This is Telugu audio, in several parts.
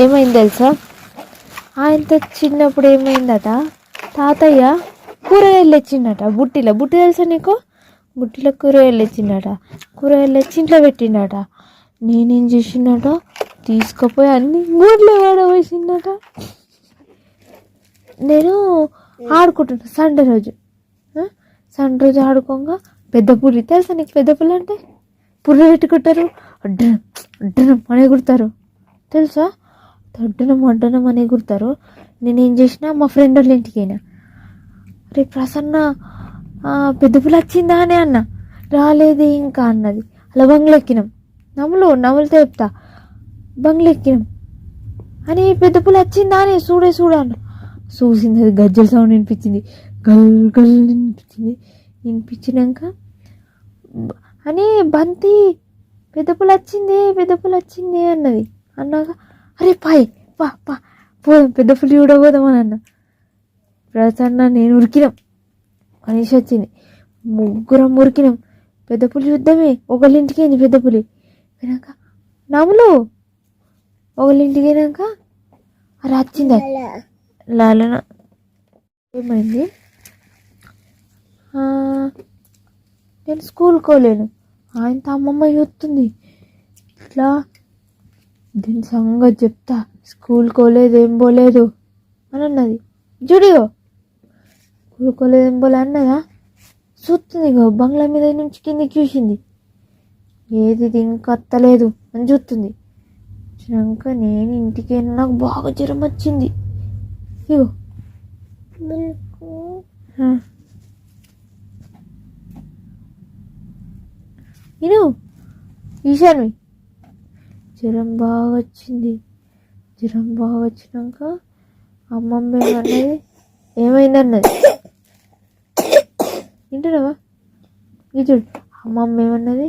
ఏమైంది తెలుసా, ఆయనతో చిన్నప్పుడు ఏమైందట, తాతయ్య కూరగాయలు తెచ్చిండట బుట్టి తెలుసా నీకు, బుట్టిలో కూరగాయలు తెచ్చిండట. కూరగాయలు తెచ్చి ఇంట్లో పెట్టిండట. నేనేం చేసిండట, తీసుకుపోయి అన్ని గూడ్లో వాడవేసిండట. నేను ఆడుకుంటున్నా సండే రోజు ఆడుకోగా పెద్ద పులి తెలుసా నీకు, పెద్ద పులి అంటే పుర్రె పెట్టుకుంటారు, అడ్డనం అని ఎగురుతారు తెలుసా, అడ్డనం అని ఎగురుతారు. నేనేం చేసిన, మా ఫ్రెండ్ వాళ్ళ ఇంటికి అయినా, రే ప్రసన్న పెద్ద పులి వచ్చిందా అని అన్న. రాలేదు ఇంకా అన్నది. అలా బంగ్లెక్కినాం, నవ్వులతో చెప్తా, బంగ్లెక్కినాం అని పెద్ద పులి వచ్చిందా అని చూడన్న. చూసింది, అది గజ్జల సౌండ్ వినిపించింది, గల్ వినిపించినాక అని బంతి పెద్ద పులి వచ్చింది అన్నది. అన్నాక అరే పా పోదాం, పెద్ద పులి చూడబోదామని అన్న. ప్రసన్న నేను ఉరికినాం, మనిషి వచ్చింది, ముగ్గురం ఉరికినాం. పెద్ద పులి యుద్ధమే, ఒకళ్ళింటికి అయింది పెద్ద పులి. పోయినాక ఒకళ్ళింటికి అయినాక అది వచ్చింది. లాలన ఏమైంది, నేను స్కూల్కి పోలేను, ఆయనతో అమ్మమ్మ చూస్తుంది. ఇట్లా దీని సంగతి చెప్తా, స్కూల్కి పోలేదు ఏం పోలేదు అని అన్నది. జుడియో స్కూల్కి పోలేదు ఏం పోలే అన్నదా, చూస్తుంది. బంగ్లా మీద నుంచి కిందికి చూసింది, ఏది ఇంకా అత్తలేదు అని చూస్తుంది. వచ్చినాక నేను ఇంటికి వెళ్ళి నాకు బాగా జ్వరం వచ్చింది. ఇగో నేను ఈశాన్వి జ్వరం బాగా వచ్చింది. జ్వరం బాగా వచ్చినాక అమ్మమ్మ ఏమన్నది, ఏమైందన్నది. వింటున్నావా, ఇది చూడు, అమ్మమ్మ ఏమన్నది,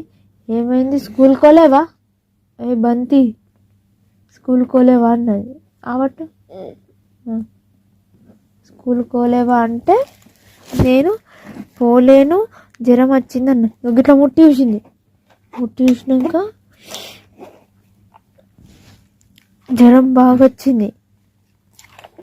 ఏమైంది స్కూల్కి పోలేవా, ఏ బంతి స్కూల్కి పోలేవా అన్నది. ఆవట్టు స్కూల్కి పోలేవా అంటే నేను పోలేను, జ్వరం వచ్చింది అన్న. ఇట్లా ముట్టి చూసినాక జ్వరం బాగా వచ్చింది.